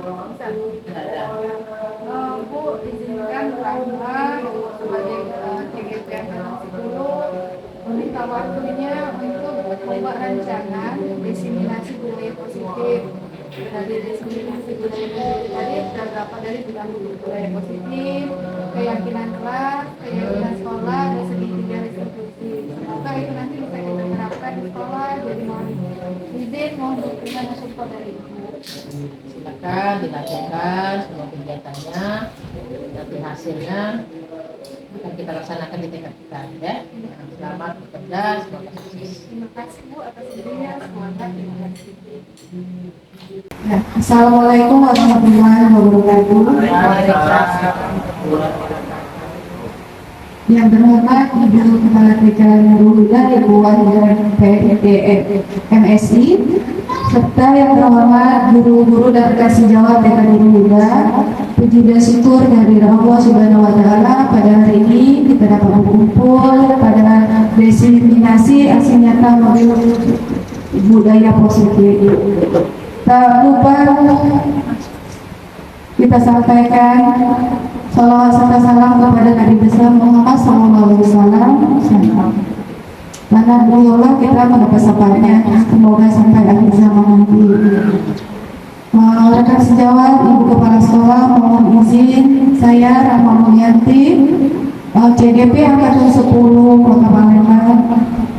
Bisa. Bu, izinkan bahwa sebagai TGPN 10 meminta waktunya untuk membuat rancangan diseminasi budaya positif. Dari diseminasi budaya positif tadi terdapat dari budaya positif, keyakinan kelas, keyakinan sekolah, dan segitiga restitusi. Semoga itu nanti bisa kita terapkan di sekolah. Jadi mohon izin, mohon dukungan dan support dari Ibu. Silakan dilakukan semua kegiatannya, nanti hasilnya akan kita laksanakan di tingkat kita ya. Selamat bekerja, semoga sukses. Terima kasih Bu atas dirinya, semangat, terima kasih. Ya, Assalamualaikum warahmatullahi wabarakatuh. Yang terhormat Ibu Kepala TK Nurul Huda, Ibu Wahidah PID MSI, serta yang terhormat guru-guru dan kasih jawab TK Nurul Huda. Puji dan syukur dari Allah Subhanahu Wa Taala pada hari ini kita dapat berkumpul pada diseminasi aksi nyata model budaya positif. Tak lupa kita sampaikan salawat serta salam kepada Nabi besar Muhammad SAW. Karena beliaulah kita mendapat syafaatnya, semoga sampai akhir zaman nanti. Rekan sejawat, Ibu Kepala Sekolah, mohon izin saya Rahma Mulyanti, CGP Angkatan 10 Kota Palembang,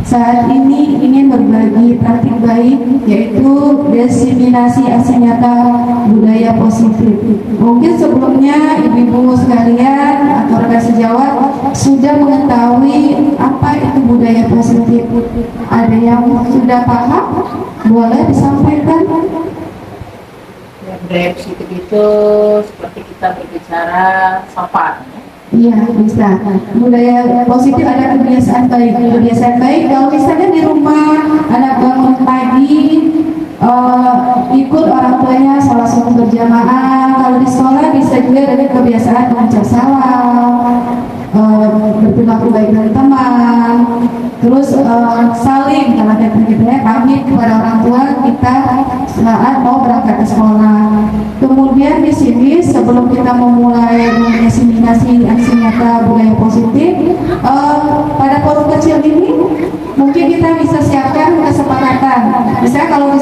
saat ini ingin berbagi praktik baik, yaitu diseminasi aksi nyata budaya positif. Mungkin sebelumnya ibu-ibu sekalian atau rekan sejawat sudah mengetahui apa itu budaya positif. Ada yang sudah paham? Boleh disampaikan? Budaya positif itu seperti kita berbicara sopan. Iya, bisa. Budaya positif ada kebiasaan baik. Kebiasaan baik kalau misalnya di rumah anak bangun pagi, ikut orang tuanya sholat subuh berjamaah. Kalau di sekolah bisa juga ada kebiasaan mengucap salam, berperilaku baik dengan teman, terus saling kalau ada kita pamit kepada orang tua kita saat mau berangkat ke sekolah. Kemudian di sini sebelum kita memulai diseminasi aksi nyata budaya positif, pada forum kecil ini mungkin kita bisa siapkan kesepakatan. Misalnya kalau di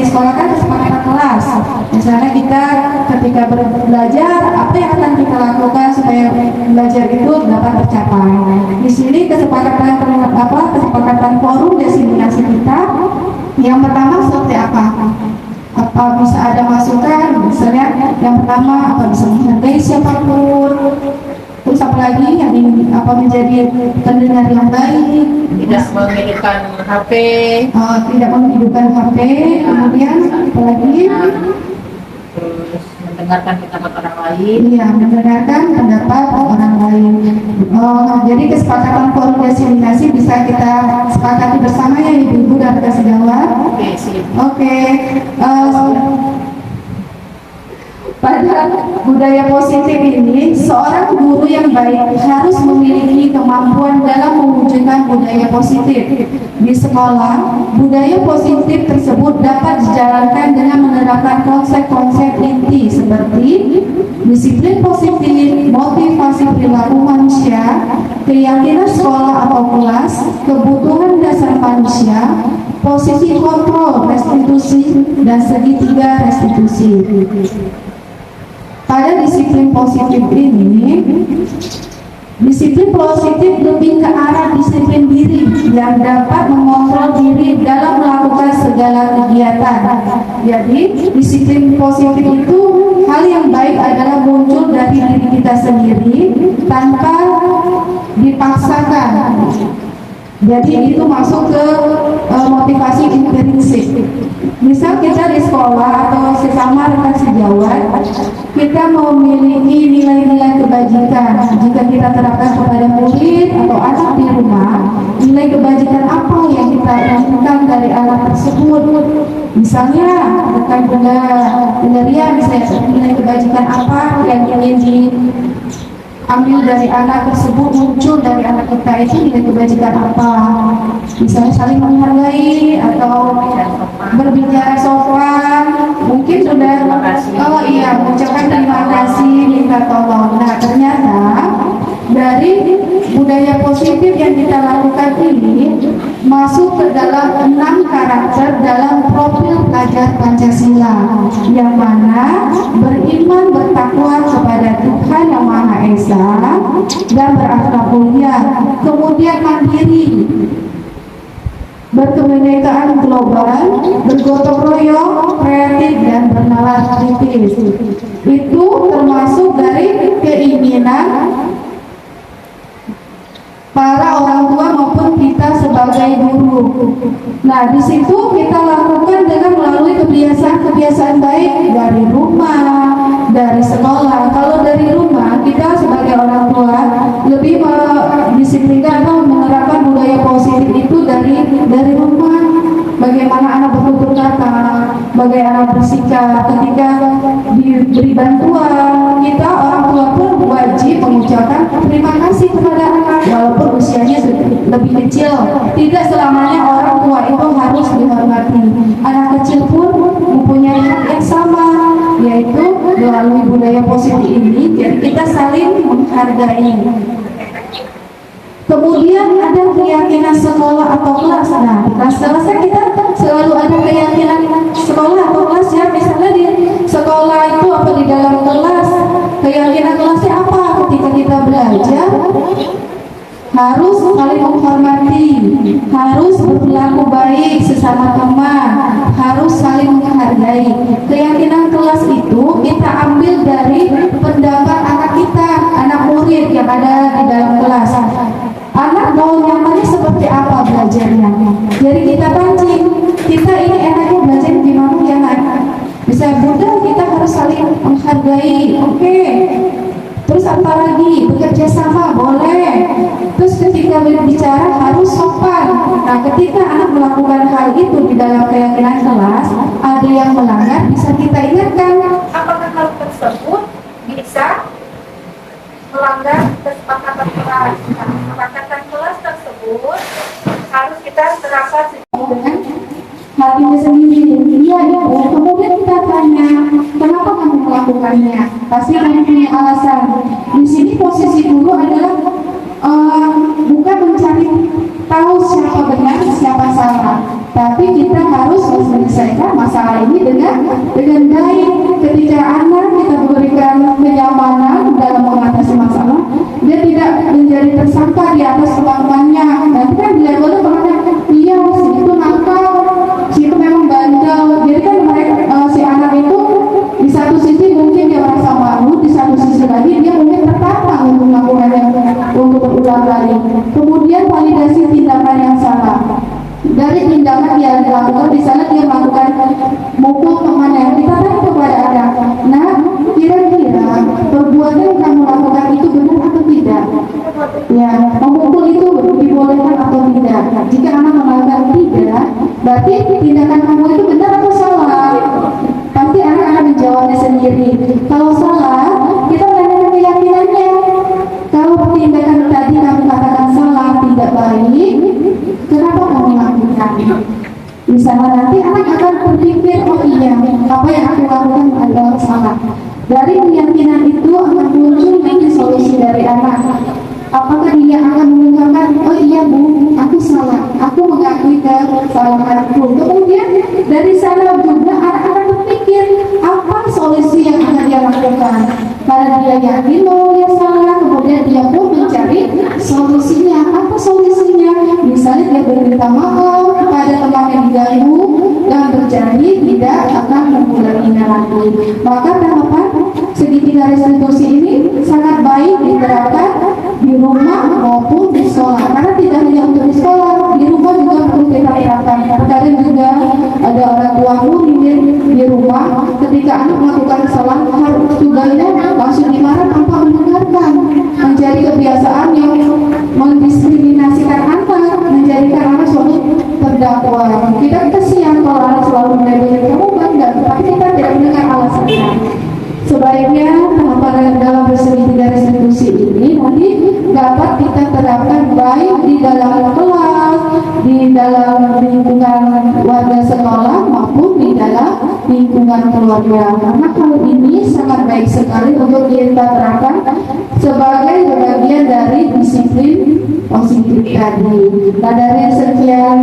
sekolah kan kesepakatan kelas. Misalnya kita ketika belajar apa yang akan kita lakukan supaya belajar itu dapat tercapai. Di sini kesepakatan forum diseminasi kita. Yang pertama seperti apa? Apa bisa ada masukan? Misalnya yang pertama apa bisa menghargai siapapun. Terus apa lagi yang ingin menjadi pendengar yang baik? Tidak menghidupkan HP. Tidak menghidupkan HP. Kemudian apa lagi? Terus mendengarkan pendapat orang lain. Iya, mendengarkan pendapat orang lain. Jadi kesepakatan forum diseminasi bisa kita sepakati bersama ya ibu-ibu dan rekan sejawat. Oke. Pada budaya positif ini, seorang guru yang baik harus memiliki kemampuan dalam mewujudkan budaya positif. Di sekolah, budaya positif tersebut dapat dijalankan dengan menerapkan konsep-konsep inti seperti disiplin positif, motivasi perilaku manusia, keyakinan sekolah atau kelas, kebutuhan dasar manusia, posisi kontrol restitusi, dan segitiga restitusi. Pada disiplin positif ini, disiplin positif lebih ke arah disiplin diri yang dapat mengontrol diri dalam melakukan segala kegiatan. Jadi, disiplin positif itu hal yang baik adalah muncul dari diri kita sendiri tanpa dipaksakan. Jadi itu masuk ke motivasi intrinsik. Misal kita di sekolah atau sesama rekan sejawat, kita memiliki nilai-nilai kebajikan. Jika kita terapkan kepada murid atau anak di rumah, nilai kebajikan apa yang kita inginkan dari anak tersebut? Misalnya rekan Bunda Ria, misalnya nilai kebajikan apa yang ingin ambil dari anak tersebut, muncul dari anak kita itu nilai kebajikan apa? Misalnya saling menghargai atau berbicara sopan, mungkin sudah oh iya mengucapkan terima kasih, minta tolong. Nah ternyata dari budaya positif yang kita lakukan ini masuk ke dalam 6 karakter dalam profil pelajar Pancasila, yang mana beriman bertakwa kepada Tuhan Yang Maha Esa dan berakhlak mulia, kemudian mandiri, berkebinekaan global, bergotong royong, kreatif, dan bernalar kritis. Itu termasuk dari keinginan para orang tua maupun kita sebagai guru. Nah, di situ kita lakukan dengan melalui kebiasaan-kebiasaan baik dari rumah, dari sekolah. Kalau dari rumah, kita sebagai orang tua lebih mendisiplinkan atau menerapkan budaya positif itu dari rumah. Bagaimana anak bertutur kata, bagaimana anak bersikap ketika diberi bantuan. Kita orang tua pun wajib mengucapkan terima kasih kepada anak walaupun usianya lebih kecil. Tidak selamanya orang tua itu harus dihormati. Anak kecil pun mempunyai hak yang sama, yaitu melalui budaya positif ini. Jadi kita saling menghargai. Kemudian ada keyakinan sekolah atau kelas. Nah, di kelas selesai kita selalu ada keyakinan sekolah atau kelas ya. Misalnya di sekolah itu apa di dalam kelas, keyakinan kelasnya apa? Ketika kita belajar harus saling menghormati, harus berperilaku baik sesama teman, harus saling menghargai. Keyakinan kelas itu kita ambil dari pendapat anak kita, anak murid yang ada di dalam kelas. Anak mau nyamannya seperti apa belajarnya? Jadi kita pancing, kita ini enaknya belajar gimana ya nak? Bisa mudah, kita harus saling menghargai. Oke. Terus apa lagi? Bekerja sama boleh. Terus ketika berbicara harus sopan. Nah, ketika anak melakukan hal itu di dalam keyakinan kelas, ada yang melanggar, bisa kita ingatkan. Apakah hal tersebut bisa melanggar kesepakatan kelas? Nah, kesepakatan kelas tersebut harus kita terapkan dengan hatinya sendiri. Iya ibu. Kemudian kita tanya, kenapa kamu melakukannya? Pasti kamu punya alasan. Di sini posisi guru adalah bukan mencari tahu siapa benar, siapa salah, tapi kita harus menyelesaikan masalah ini dengan baik. Ketika anak kita berikan kenyamanan dalam mengatasi masalah, dia tidak menjadi tersangka di atas teman-temannya. Nanti kan di levelnya bahkan iya si itu nakal, si itu memang bandel. Jadi kan mereka si anak itu di satu sisi mungkin dia merasa malu, di satu sisi lagi dia mungkin tertantang untuk melakukannya untuk berulang kali. Kemudian validasi tindakan yang salah. Dari tindakan yang dilakukan, di sana dia melakukan mukul temannya. Kita tanya kepada anak, nah kira-kira perbuatan yang kamu lakukan itu benar atau tidak? Ya, memukul itu dibolehkan atau tidak? Jika anak mengatakan tidak, berarti tindakan kamu itu benar atau salah? Pasti anak akan menjawabnya sendiri. Kalau salah, kita menanyakan keyakinannya. Kalau tindakan tadi kamu katakan salah, tidak baik, kenapa kamu lakukan? Misalnya nanti anak akan berpikir, oh iya, apa yang aku lakukan adalah salah. Dari keyakinan itu akan muncul nanti solusi dari anak. Apakah dia akan mengungkapkan, oh iya bu, aku salah, aku mengakui kesalahanku. Kemudian dari sana juga anak akan berpikir apa solusi yang akan dia lakukan. Karena dia yakin bahwa dia salah, kemudian dia pun mencari solusinya. Apa solusinya? Misalnya dia berminta maaf kepada teman yang diganggu dan berjanji tidak akan mengulanginya lagi. Maka tahapan segitiga restitusi ini sangat baik diterapkan di rumah maupun di sekolah. Karena tidak hanya untuk di sekolah, di rumah juga perlu kita terapkan. Terkadang juga ada orang tua murid di rumah ketika anak melakukan kesalahan harus tugasnya langsung dimarah tanpa mendengarkan, menjadi kebiasaan yang mendiskriminasikan anak, menjadikan anak selalu terdakwa. Kita kesian kalau anak selalu menilai kamu bangga, tapi kita tidak mendengar alasannya. Sebaiknya tahapan dalam bersegitiga restitusi ini dapat kita terapkan baik di dalam kelas, di dalam lingkungan warga sekolah maupun di dalam lingkungan keluarga. Karena hal ini sangat baik sekali untuk kita terapkan sebagai bagian dari disiplin positif tadi. Nah, dari sekian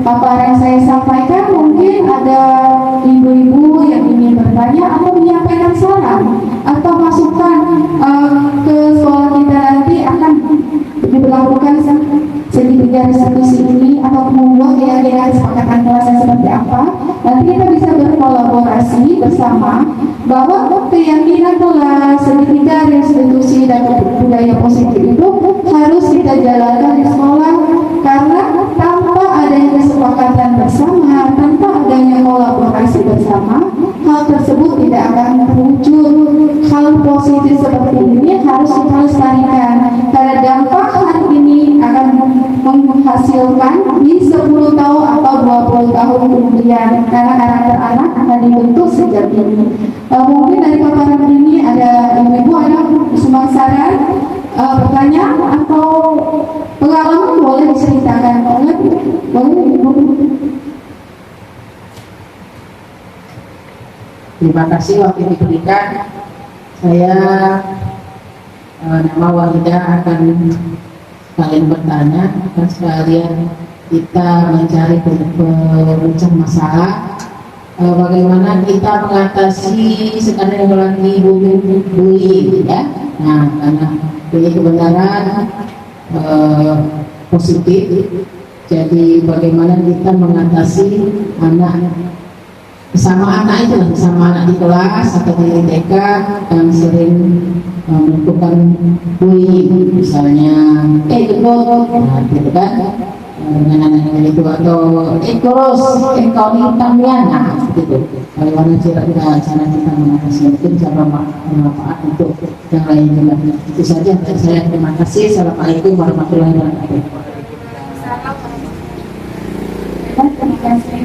paparan yang saya sampaikan, mungkin ada ibu-ibu yang ingin bertanya atau menyampaikan saran atau masukan ke sekolah kita nanti akan diberlakukan segitiga diskusi ini atau membuat keyakinan kesepakatan kelasnya seperti apa. Nanti kita bisa berkolaborasi bersama bahwa keyakinan kelas, segitiga restitusi dan budaya positif itu harus kita jalankan di sekolah, karena tanpa adanya kesepakatan bersama, tanpa adanya kolaborasi bersama, hal tersebut tidak akan terwujud. Hal positif seperti ini harus kita lestarikan, karena dampak hari ini akan menghasilkan di 10 tahun atau 20 tahun kemudian, karena karakter anak akan dibentuk sejak ini. Mungkin dari paparan ini ada ibu-ibu ada semua saran, pertanyaan atau pengalaman boleh diceritakan. Boleh ibu. Terima kasih waktu diberikan. Saya nama Walidah akan kalian bertanya dan sekalian kita mencari pemecah masalah. Bagaimana kita mengatasi sekarang yang lagi bullying, ya. Nah, karena ini kebenaran positif, jadi bagaimana kita mengatasi anak sama anak itu, sama anak di kelas atau di TK yang sering melakukan bullying, misalnya gitu kan, dengan anak-anak itu, atau terus kau hitamnya, nah gitu. Bagaimana cara kita mengatasi, mungkin cara bermanfaat untuk yang lain juga. Itu saja dari saya. Terima kasih. Assalamualaikum warahmatullahi wabarakatuh. Terima kasih.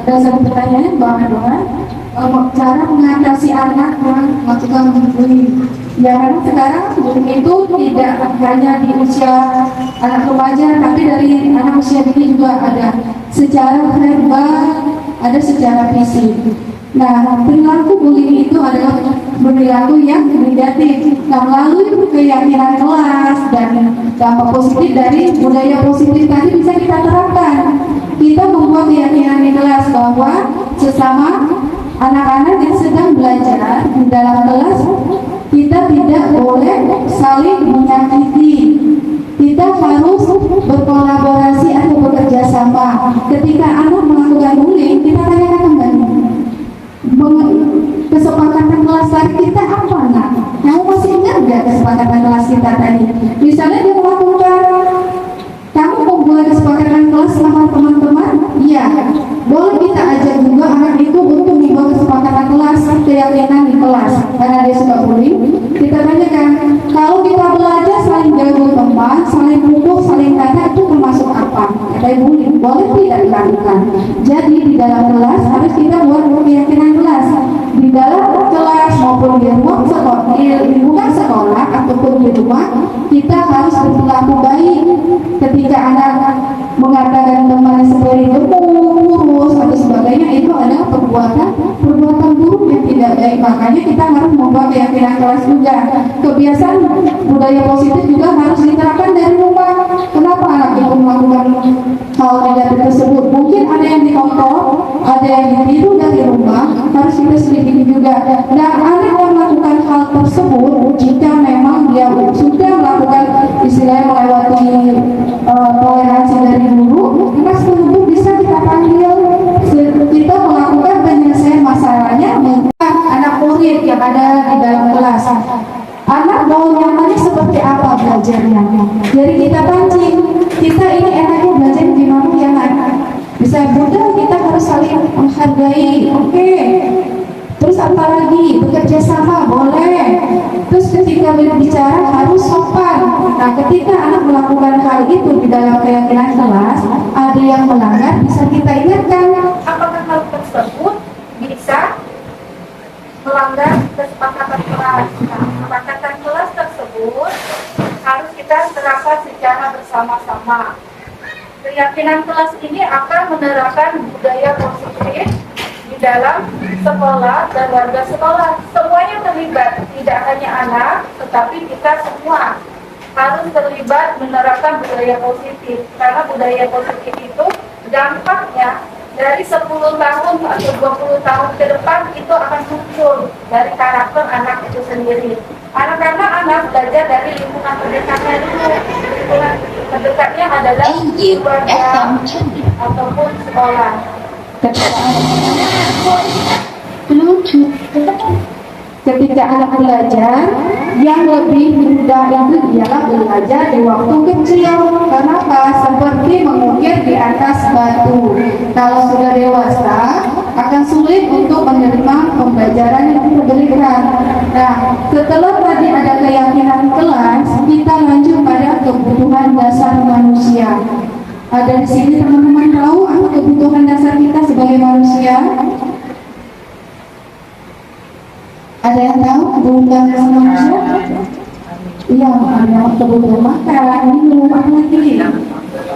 Ada satu pertanyaan, cara mengatasi anak yang melakukan bullying. Ya, karena sekarang bullying itu tidak hanya di usia anak remaja, tapi dari anak usia dini juga ada. Secara verbal, ada secara fisik. Nah, perilaku bullying itu adalah perilaku yang negatif. Nah, melalui keyakinan kelas dan dampak positif dari budaya positif tadi bisa kita terapkan. Kita membuat keyakinan di kelas bahwa sesama anak-anak yang sedang belajar di dalam kelas, kita tidak boleh saling menyakiti. Kita harus berkolaborasi atau bekerja sama. Ketika anak melakukan bullying, kita tanyakan kembali, kesepakatan kelas tadi kita apa, nak? Kamu masih ingat nggak kesepakatan kelas kita tadi? Misalnya dia melakukan, kamu membuat kesepakatan kelas sama teman-teman, iya, boleh kita ajak juga anak itu untuk membuat kesepakatan kelas, keyakinan di kelas, karena dia suka bullying. Kita tanyakan, kalau kita belajar saling jago teman, saling pukul, saling kata, itu termasuk apa? Kata bullying, boleh tidak dilakukan. Jadi di dalam kelas harus kita buat keyakinan kelas. Di dalam kelas maupun di ruang sekolah, di lingkungan sekolah ataupun di rumah, kita harus berperilaku baik. Ketika anak mengatakan teman seperti gemuk, kurus atau sebagainya, itu adalah perbuatan buruk yang tidak baik. Makanya kita harus membuat keyakinan kelas juga. Kebiasaan budaya positif juga harus diterapkan dari rumah. Kenapa anak itu melakukan hal negatif tersebut? Mungkin ada yang dikontrol, ada yang ditiru dari rumah, harus kita selidiki juga. Dan anak yang melakukan hal tersebut, jika memang dia sudah melakukan istilahnya melewati toleransi dari guru, kelas tersebut bisa kita panggil, kita melakukan penyelesaian masalahnya. Anak murid yang ada di dalam kelas, anak mau nyamannya seperti apa belajarnya, jadi kita pancing, kita ini enaknya belajar gimana ya nak? Bisa bunda, kita harus saling menghargai, oke. Terus apa lagi? Bekerja sama boleh. Terus ketika berbicara harus sopan. Nah, ketika anak melakukan hal itu di dalam keyakinan kelas, ada yang melanggar, bisa kita ingatkan apakah hal tersebut bisa melanggar kesepakatan kelas. Nah, kesepakatan kelas tersebut tersebut harus kita terapkan secara bersama-sama. Keyakinan kelas ini akan menerapkan budaya positif di dalam sekolah dan warga sekolah. Semuanya terlibat, tidak hanya anak, tetapi kita semua harus terlibat menerapkan budaya positif. Karena budaya positif itu dampaknya dari 10 tahun atau 20 tahun ke depan itu akan muncul dari karakter anak itu sendiri. Anak-anak belajar dari lingkungan terdekatnya dulu. Lingkungan terdekatnya adalah keluarga ataupun sekolah. Ketika anak belajar, yang lebih mudah itu ialah belajar di waktu kecil. Kenapa? Seperti mengukir di atas batu. Kalau sudah dewasa, akan sulit untuk menerima pembelajaran yang diberikan. Nah, setelah tadi ada keyakinan kelas, kita lanjut pada kebutuhan dasar manusia. Ada di sini teman-teman tahu apa kebutuhan dasar kita sebagai manusia? Ada yang tahu kebutuhan dasar manusia? Iya, ada kebutuhan makan, minum, apa lagi?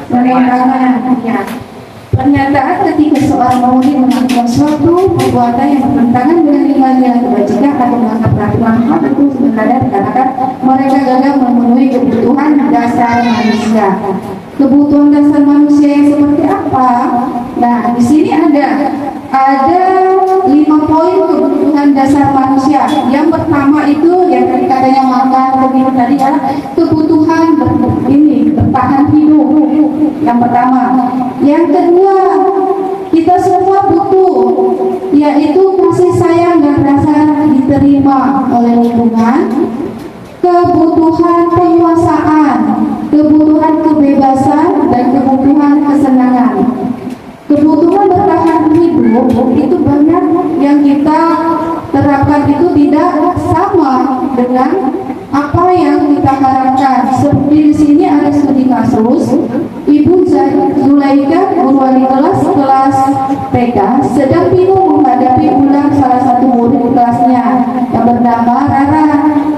Penerbangan, ya. Pernyataan ketika seorang pengemudi melakukan suatu perbuatan yang bertentangan dengan nilai-nilai kebajikan atau melanggar peraturan HAM itu sebenarnya dikatakan mereka gagal memenuhi kebutuhan dasar manusia. Kebutuhan dasar manusia yang seperti apa? Nah, di sini ada 5 poin kebutuhan dasar manusia. Yang pertama itu yang tadi katanya makan, tadi adalah kebutuhan bertahan hidup. Yang pertama. Yang kedua, kita semua butuh, yaitu kasih sayang dan rasa diterima oleh lingkungan, kebutuhan penguasaan, kebutuhan kebebasan, dan kebutuhan kesenangan. Kebutuhan bertahan hidup itu banyak yang kita terapkan itu tidak sama dengan apa yang kita harapkan. Seperti di sini ada studi kasus, Ibu Zulaika, guru wali kelas TK, sedang bingung menghadapi ulang salah satu murid kelasnya yang bernama Rara.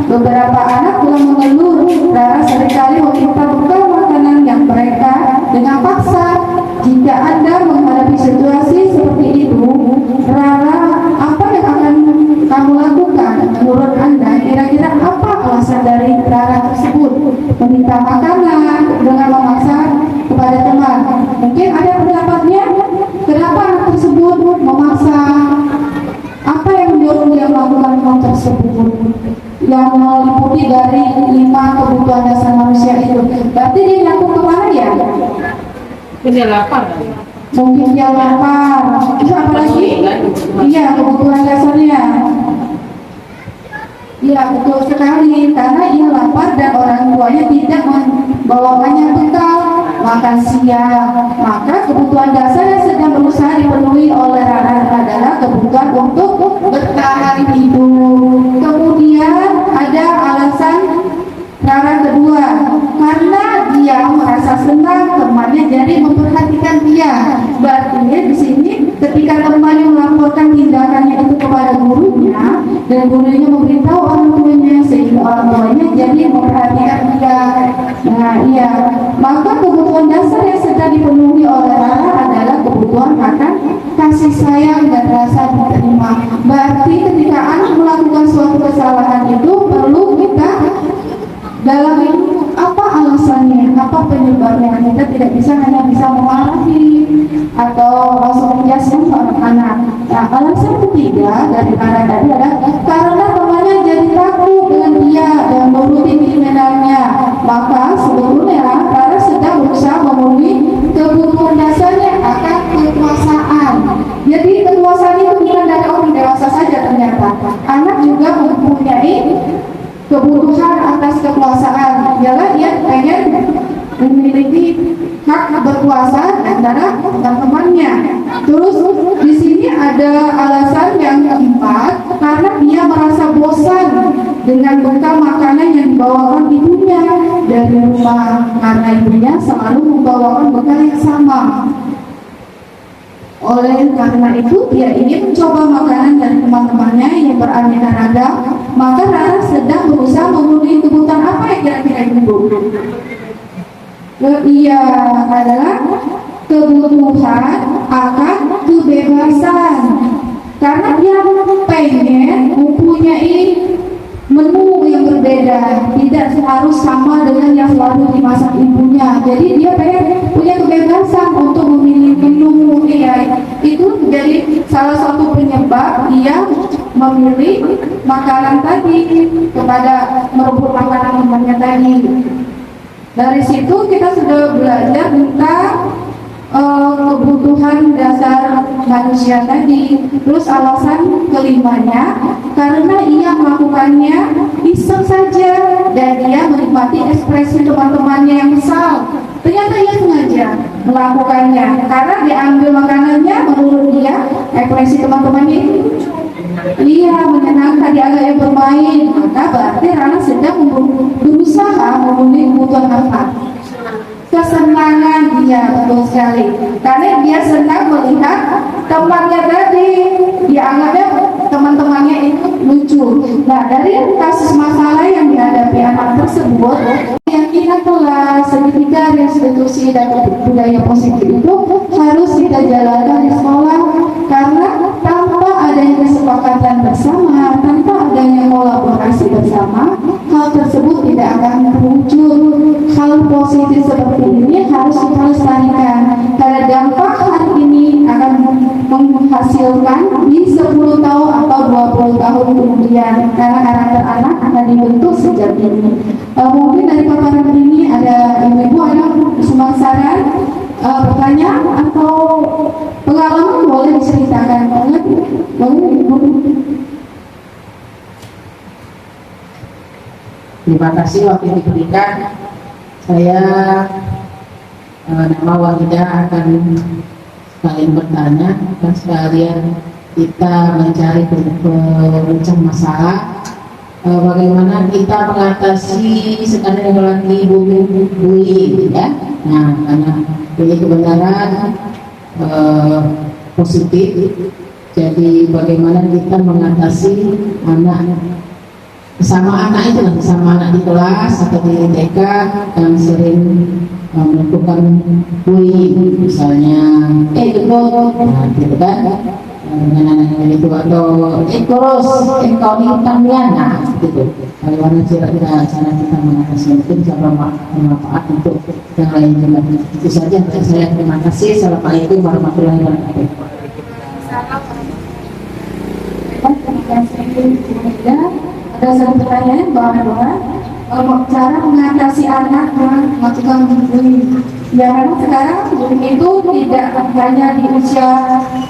Beberapa anak mulai mengeluh, Rara seringkali meminta bekal makanan yang mereka dengan paksa. Jika Anda menghadapi situasi seperti itu, Rara, apa yang akan kamu lakukan? Menurut Anda, kira-kira apa alasan dari Rara tersebut meminta makanan dengan memaksa kepada teman? Mungkin ada pendapatnya, kenapa anak tersebut memaksa? Apa yang mendorong dia melakukan hal tersebut? Yang meliputi dari 5 kebutuhan dasar manusia itu. Berarti dia nyambung kemana ya? Dia lapar. Mungkin dia lapar. Itu apa lagi? Iya, kebutuhan dasarnya. Iya, betul sekali. Karena ia lapar dan orang tuanya tidak membawakannya bekal makan siang. Maka kebutuhan dasar yang sedang berusaha dipenuhi oleh Rara adalah kebutuhan untuk bertahan hidup. Kemudian ada alasan Rara kedua, karena dia merasa senang temannya jadi memperhatikan dia. Berarti di sini ketika temannya melaporkan tindakannya itu kepada gurunya dan gurunya memberitahu orang tuanya sehingga orang tuanya jadi memperhatikan dia. Nah, iya. Maka kebutuhan dasar yang sedang dipenuhi oleh Rara adalah kebutuhan akan kasih sayang dan rasa diterima. Berarti ketika anak melakukan suatu kesalahan itu perlu kita dalam itu apa alasannya, apa penyebabnya. Kita tidak bisa hanya bisa memarahi atau langsung menjudge seorang anak. Nah, alasan ketiga dari Rara tadi adalah karena temannya jadi takut dengan dia dan menuruti keinginannya. Maka sebetulnya Rara sedang berusaha memenuhi kebutuhan dasarnya akan kekuasaan. Jadi kekuasaan itu bukan dari orang dewasa saja ternyata. Anak juga mempunyai kebutuhan atas kekuasaan, ialah dia pengen memiliki hak berkuasa antara teman-temannya. Terus di sini ada alasan yang keempat, karena dia merasa bosan dengan bekal makanan yang dibawakan ibunya dari rumah, karena ibunya selalu membawakan bekal yang sama. Oleh karena itu, dia ingin mencoba makanan dari teman-temannya yang beraneka ragam. Maka Rara sedang berusaha memenuhi kebutuhan apa Ia adalah kebutuhan akan kebebasan, karena dia pengen mempunyai menu yang berbeda, tidak harus sama dengan yang selalu dimasak ibunya. Jadi dia pengen punya kebebasan untuk memilih menu. Ya, itu jadi salah satu penyebab dia memilih makanan tadi kepada merebut makanan temannya tadi. Dari situ kita sudah belajar tentang kebutuhan dasar manusia tadi. Terus alasan kelimanya, karena ia melakukannya iseng saja dan dia menikmati ekspresi teman-temannya yang kesal. Ternyata ia sengaja melakukannya karena diambil makanannya, menurut dia ekspresi teman-temannya itu iya menyenangkan, dianggap yang bermain, maka berarti Rana sedang berusaha memenuhi kebutuhan apa? Kesenangan dia, betul sekali. Karena dia senang melihat temannya tadi, dianggapnya teman-temannya itu lucu. Nah, dari kasus masalah yang dihadapi anak tersebut, keyakinan kelas, segitiga restitusi dan budaya positif itu harus kita jalankan di sekolah, karena tanpa adanya kesepakatan bersama, tanpa adanya kolaborasi bersama, hal tersebut tidak akan muncul. Hal positif seperti ini harus kita lestarikan, karena dampak hari ini akan menghasilkan di 10 tahun atau 20 tahun kemudian, karena karakter anak akan dibentuk sejak ini. Mungkin dari paparan ini ada ibu-ibu ada semua saran, pertanyaan atau pengalaman boleh diceritakan. Boleh ibu. Terima kasih waktu yang diberikan. Saya nama Wahida akan sekalian bertanya dan sekalian kita mencari pemecah masalah. Bagaimana kita mengatasi sekarang yang lagi bullying, ya? Nah, karena ini kebenaran positif. Jadi bagaimana kita mengatasi anak sama anak itu, sama anak di kelas atau di TK yang sering melakukan bullying, misalnya nah, gitu kan, dengan anak itu atau terus kau ini utangnya, nah gitu. Bagaimana cara kita mengatasi itu bisa bermanfaat untuk yang lain juga. Itu saja dari saya. Terima kasih. Assalamualaikum warahmatullahi wabarakatuh. Ada satu pertanyaan bahwa cara mengatasi anak yang melakukan bullying. Ya, memang sekarang bullying itu tidak hanya di usia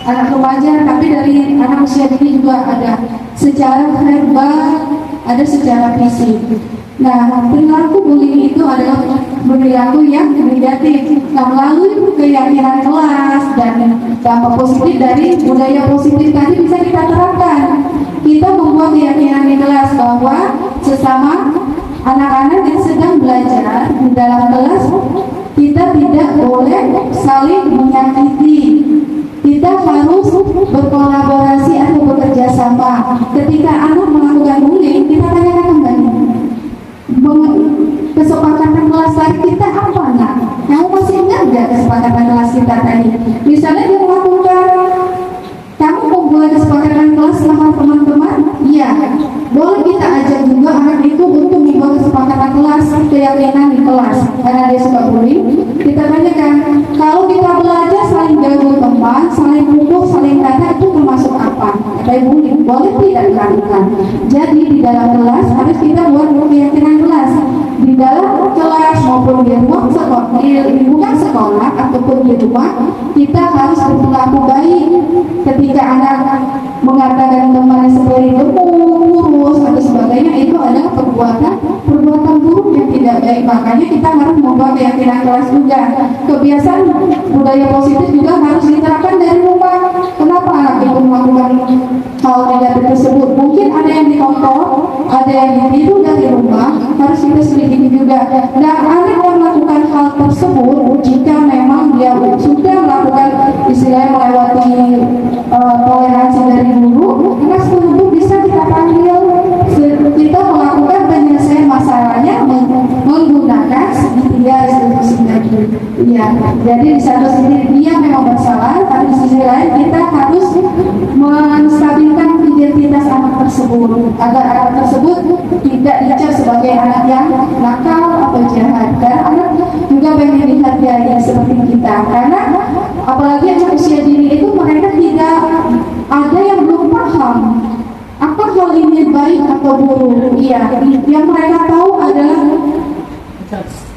anak remaja, tapi dari anak usia dini juga ada. Secara verbal, ada secara fisik. Nah, perilaku bullying itu adalah perilaku yang negatif. Nah, melalui keyakinan kelas dan dampak positif dari budaya positif tadi bisa kita terapkan. Kita membuat keyakinan di kelas bahwa sesama anak-anak yang sedang belajar di dalam kelas, kita tidak boleh saling menyakiti. Kita harus berkolaborasi atau bekerja sama. Ketika anak melakukan bullying, kita tanyakan kembali, kesepakatan kelas tadi kita apa nak? Kamu masih ingat nggak kesepakatan kelas kita tadi? Misalnya dia melakukan, kamu membuat kesepakatan kelas sama teman-teman, iya, boleh kita ajak juga anak itu untuk membuat kesepakatan kelas, keyakinan di kelas, karena dia suka bullying. Kita tanyakan, kalau kita belajar saling jago teman, saling pukul, saling kata, itu termasuk apa? Kayak bullying, boleh tidak dilakukan. Jadi di dalam kelas harus kita buat keyakinan kelas. Di dalam kelas maupun di ruang sekolah, di lingkungan sekolah ataupun di rumah, kita harus berperilaku baik. Ketika anak mengatakan teman seperti gemuk, kurus atau sebagainya, itu adalah perbuatan buruk yang tidak baik. Makanya kita harus membuat keyakinan kelas juga. Kebiasaan budaya positif juga harus diterapkan dari rumah. Kenapa anak itu melakukan hal negatif tersebut? Mungkin ada yang dikontrol, ada yang ditiru dari rumah, harus kita selidiki juga. Dan anak yang melakukan hal tersebut, jika memang dia sudah melakukan istilahnya melewati toleransi dari guru, maka setelah bisa kita panggil, kita melakukan penyelesaian masalahnya menggunakan segitiga restitusi tadi. Jadi di satu sisi dia memang bersalah, tapi di sisi lain kita harus menstabilkan identitas anak tersebut agar anak tersebut tidak dicap sebagai anak yang nakal atau jahat. Karena anak juga pengen dihargai seperti kita. Karena apalagi anak usia dini itu mereka tidak ada yang belum paham apa hal ini baik atau buruk. Iya, yang mereka tahu adalah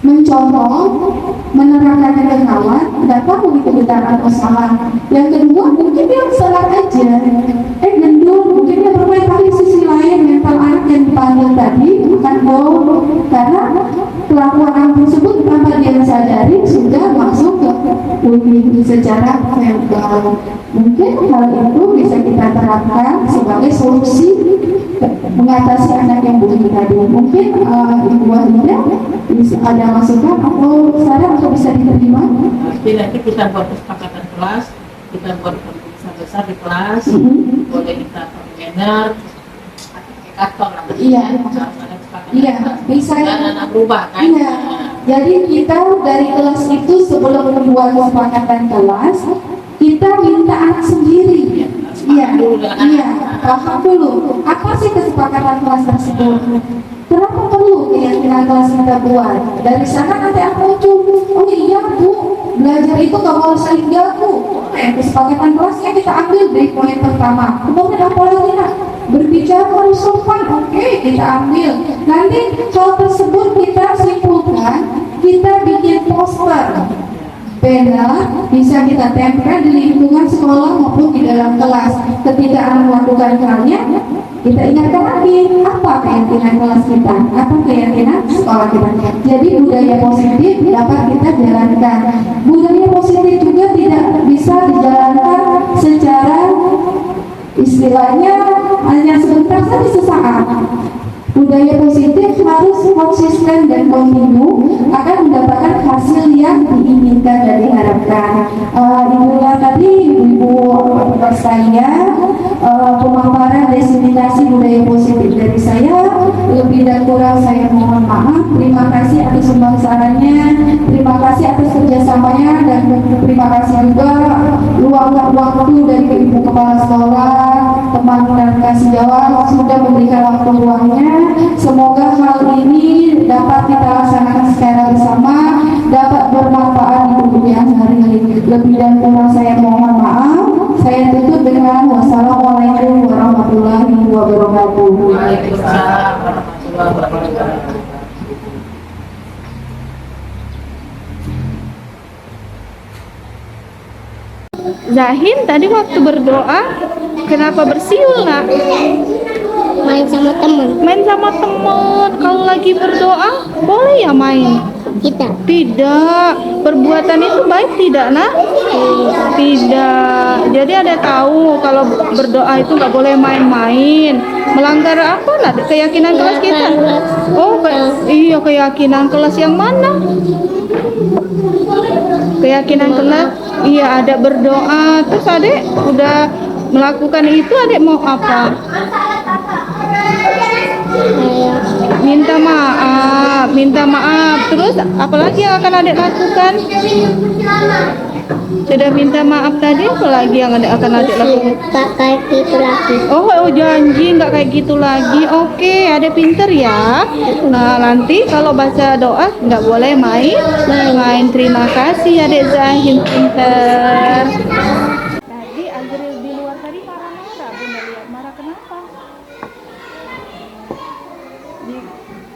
mencontoh, menerangkan ke kawan, dan tahu itu benar atau salah. Yang kedua, mungkin dia salah aja, gendut, mungkin dia bermain, tapi sisi lain mental anak yang dipanggil tadi bukan bohong, karena kelakuan anak tersebut tanpa dia sadari sudah masuk ke bullying secara verbal. Mungkin hal itu bisa kita terapkan sebagai solusi mengatasi anak yang bullying tadi. Mungkin Ibu Wahida bisa ada masukan atau saran untuk bisa diterima? Nanti kita buat kesepakatan kelas, kita buat keputusan besar di kelas, boleh kita koordinir, kantor lah. Iya, iya, bisa. Anak berubah kan? Iya. Jadi kita dari kelas itu sebelum membuat kesepakatan kelas, kita minta anak sendiri. Iya, iya, paham dulu. Apa sih kesepakatan kelas tersebut? Kenapa perlu keyakinan kelas kita buat? Dari sana nanti aku muncul, oh iya Bu, belajar itu gak boleh saling ganggu. Kesepakatan kelasnya kita ambil dari poin pertama. Kemudian apa lagi nak? Berbicara harus sopan, oke, kita ambil. Nanti hal tersebut kita simpulkan, kita bikin poster. Benar, bisa kita tempel di lingkungan sekolah maupun di dalam kelas. Ketika anak melakukan halnya, kita ingatkan lagi apa keyakinan kelas kita, apa keyakinan sekolah kita. Jadi budaya positif dapat kita jalankan. Budaya positif juga tidak bisa dijalankan secara istilahnya hanya sebentar saja sesaat. Budaya positif harus konsisten dan kontinu akan mendapatkan hasil yang diinginkan dan diharapkan. Ibu tadi, ibu saya, pemaparan diseminasi budaya positif dari saya, lebih dan kurang saya mohon maaf. Terima kasih atas sumbang sarannya, terima kasih atas kerjasamanya, dan terima kasih juga luangkan waktu dari ibu kepala sekolah, teman dan kasih jawab sudah memberikan waktu luangnya. Semoga hal ini dapat kita laksanakan secara bersama, dapat bermanfaat di kemudian hari. Lebih dan kurang saya mohon maaf. Saya tutup dengan wassalamualaikum warahmatullahi wabarakatuh. Waalaikumsalam warahmatullahi wabarakatuh. Zahin tadi waktu berdoa kenapa bersiul nak? Main sama temen Main sama temen. Kalau lagi berdoa boleh ya main? kita. Tidak. Perbuatan itu baik tidak nak? Tidak. Jadi ada tahu kalau berdoa itu nggak boleh main-main. Melanggar apa nak? Keyakinan kelas kita. Oh iya, keyakinan kelas yang mana? Keyakinan kelas. Iya, ada berdoa. Terus adek udah melakukan itu, adek mau apa? Minta maaf. Terus apalagi yang akan adek lakukan? Sudah minta maaf tadi, apalagi yang akan adek lakukan? Tak kayak gitu lagi. Oh, janji nggak kayak gitu lagi. Oke, adek pinter ya. Nah, nanti kalau baca doa nggak boleh main. Terima kasih adek Zahin, pinter. Tadi Azril di luar tadi marah-marah. Bunda lihat marah kenapa?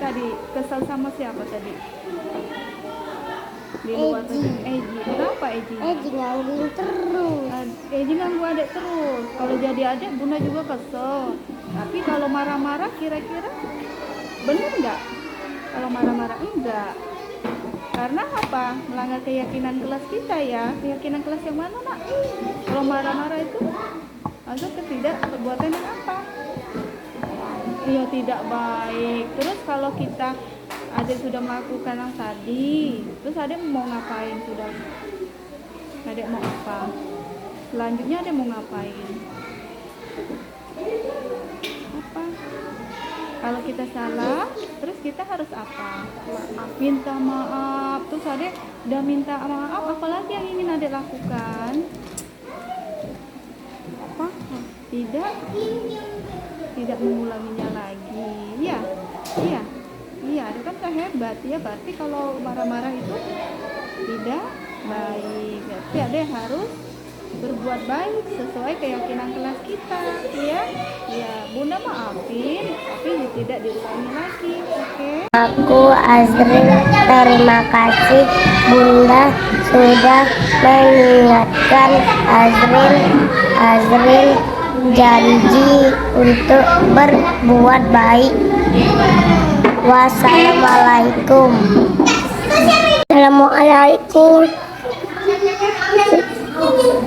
Tadi kesal sama siapa tadi? Di luar tadi Eji. Kenapa Eji? Gangguin terus. Eji ganggu adek terus. Kalau jadi adek Bunda juga kesel. Tapi kalau marah-marah kira-kira benar nggak? Kalau marah-marah enggak. Karena apa? Melanggar keyakinan kelas kita ya. Keyakinan kelas yang mana nak? Kalau marah-marah itu masuk ke tidak perbuatan yang apa? Iya, tidak baik. Terus kalau kita adek sudah melakukan yang tadi, terus adek mau ngapain sudah? Adek mau apa? Selanjutnya adek mau ngapain? Apa? Kalau kita salah, terus kita harus apa? Minta maaf. Terus adek udah minta maaf, apalagi yang ingin adek lakukan? Apa? Tidak mengulanginya lagi. Iya, iya, iya. Adek kan gak hebat ya. Berarti kalau marah-marah itu tidak baik. Berarti adek harus berbuat baik sesuai keyakinan kelas kita, ya. Ya, Bunda maafin, tapi tidak diulangi lagi, oke? Aku Azril, terima kasih Bunda sudah mengingatkan Azril janji untuk berbuat baik. Wassalamualaikum. Assalamualaikum.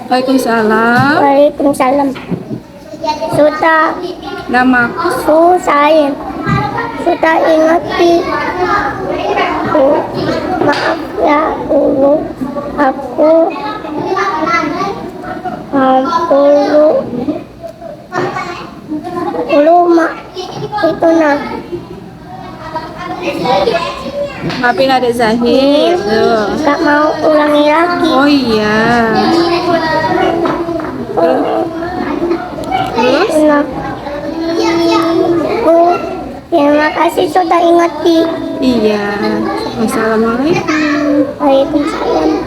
Waalaikumsalam. Waalaikumsalam. Sudah Namaku saya sudah ingati. Maaf ya dulu aku mak itu nah. maafin adek Zahir. Tuh. Gak mau ulangi lagi. Oh iya. Terus? Nah, terima kasih sudah ingati. Iya. Wassalamualaikum. Waalaikumsalam.